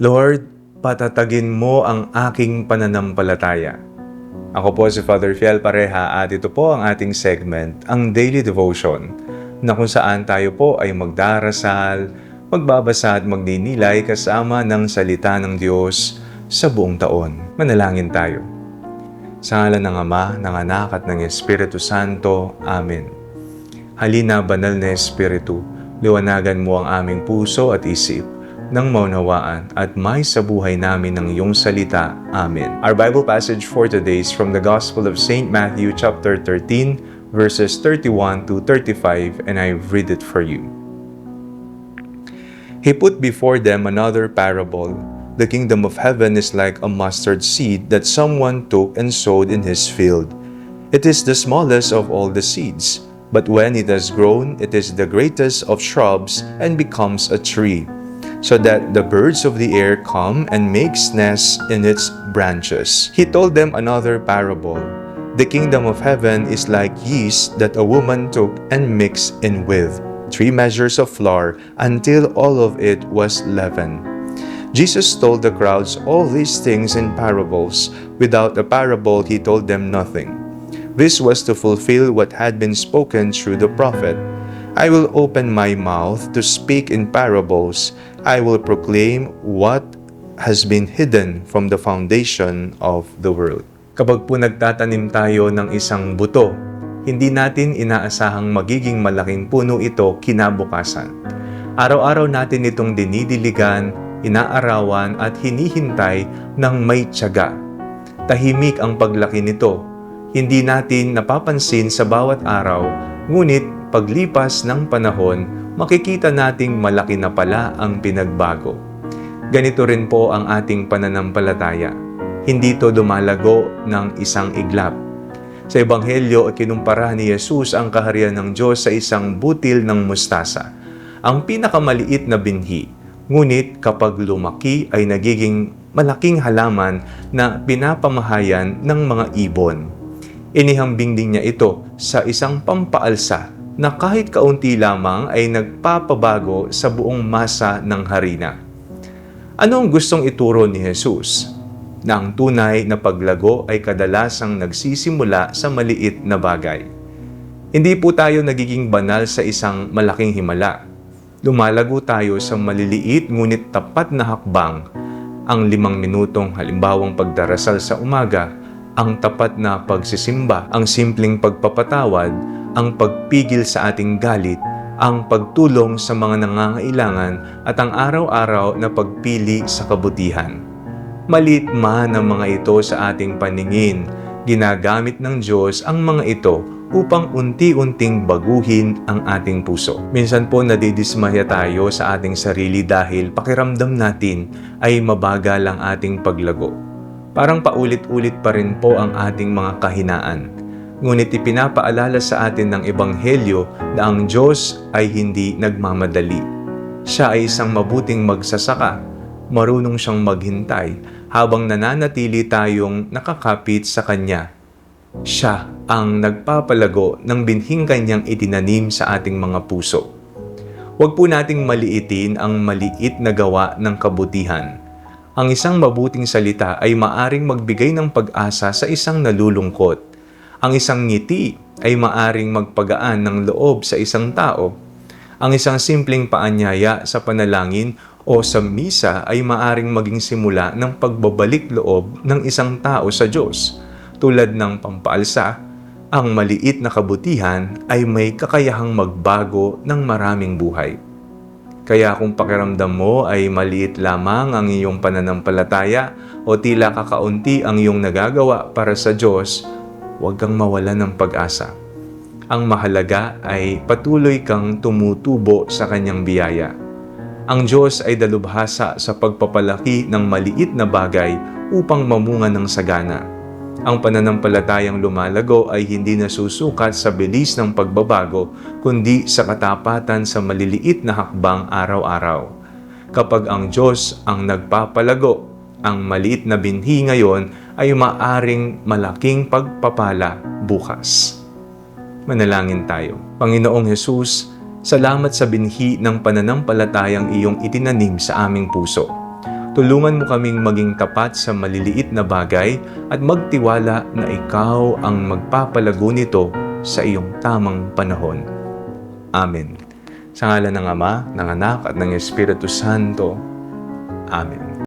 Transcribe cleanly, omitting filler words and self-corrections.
Lord, patatagin mo ang aking pananampalataya. Ako po si Father Fiel Pareha at ito po ang ating segment, ang Daily Devotion, na kung saan tayo po ay magdarasal, magbabasa at magninilay kasama ng salita ng Diyos sa buong taon. Manalangin tayo. Sa ngalan ng Ama, ng Anak at ng Espiritu Santo. Amen. Halina, banal na Espiritu, liwanagan mo ang aming puso at isip nang maunawaan at may sa buhay namin ng iyong salita. Amen. Our Bible passage for today is from the Gospel of St. Matthew chapter 13, verses 31 to 35, and I read it for you. He put before them another parable. The kingdom of heaven is like a mustard seed that someone took and sowed in his field. It is the smallest of all the seeds, but when it has grown, it is the greatest of shrubs and becomes a tree, so that the birds of the air come and make nests in its branches. He told them another parable. The kingdom of heaven is like yeast that a woman took and mixed in with 3 measures of flour until all of it was leavened. Jesus told the crowds all these things in parables. Without a parable, he told them nothing. This was to fulfill what had been spoken through the prophet. I will open my mouth to speak in parables. I will proclaim what has been hidden from the foundation of the world. Kapag po nagtatanim tayo ng isang buto, hindi natin inaasahang magiging malaking puno ito kinabukasan. Araw-araw natin itong dinidiligan, inaarawan at hinihintay ng may tiyaga. Tahimik ang paglaki nito. Hindi natin napapansin sa bawat araw, ngunit paglipas ng panahon, makikita nating malaki na pala ang pinagbago. Ganito rin po ang ating pananampalataya. Hindi ito dumalago ng isang iglap. Sa Ebanghelyo, kinumpara ni Jesus ang kaharian ng Diyos sa isang butil ng mustasa, ang pinakamaliit na binhi. Ngunit kapag lumaki ay nagiging malaking halaman na pinapamahayan ng mga ibon. Inihambing din niya ito sa isang pampaalsa na kahit kaunti lamang ay nagpapabago sa buong masa ng harina. Ano ang gustong ituro ni Jesus? Na ang tunay na paglago ay kadalasang nagsisimula sa maliit na bagay. Hindi po tayo nagiging banal sa isang malaking himala. Lumalago tayo sa maliliit ngunit tapat na hakbang. Ang 5 minutong halimbawang pagdarasal sa umaga, ang tapat na pagsisimba, ang simpleng pagpapatawad, ang pagpigil sa ating galit, ang pagtulong sa mga nangangailangan at ang araw-araw na pagpili sa kabutihan. Maliit man ang mga ito sa ating paningin, ginagamit ng Diyos ang mga ito upang unti-unting baguhin ang ating puso. Minsan po nadidismaya tayo sa ating sarili dahil pakiramdam natin ay mabagal ang ating paglago. Parang paulit-ulit pa rin po ang ating mga kahinaan. Ngunit ipinapaalala sa atin ng Ebanghelyo na ang Diyos ay hindi nagmamadali. Siya ay isang mabuting magsasaka, marunong siyang maghintay habang nananatili tayong nakakapit sa Kanya. Siya ang nagpapalago ng binhing Kanyang itinanim sa ating mga puso. Huwag po nating maliitin ang maliit na gawa ng kabutihan. Ang isang mabuting salita ay maaring magbigay ng pag-asa sa isang nalulungkot. Ang isang ngiti ay maaring magpagaan ng loob sa isang tao. Ang isang simpleng paanyaya sa panalangin o sa misa ay maaring maging simula ng pagbabalik loob ng isang tao sa Diyos. Tulad ng pampaalsa, ang maliit na kabutihan ay may kakayahang magbago ng maraming buhay. Kaya kung pakiramdam mo ay maliit lamang ang iyong pananampalataya o tila kakaunti ang iyong nagagawa para sa Diyos, huwag kang mawalan ng pag-asa. Ang mahalaga ay patuloy kang tumutubo sa Kanyang biyaya. Ang Diyos ay dalubhasa sa pagpapalaki ng maliit na bagay upang mamunga ng sagana. Ang pananampalatayang lumalago ay hindi nasusukat sa bilis ng pagbabago, kundi sa katapatan sa maliliit na hakbang araw-araw. Kapag ang Diyos ang nagpapalago, ang maliit na binhi ngayon ay maaring malaking pagpapala bukas. Manalangin tayo. Panginoong Hesus, salamat sa binhi ng pananampalatayang iyong itinanim sa aming puso. Tulungan mo kaming maging tapat sa maliliit na bagay at magtiwala na ikaw ang magpapalago nito sa iyong tamang panahon. Amen. Sa ngalan ng Ama, ng Anak at ng Espiritu Santo. Amen.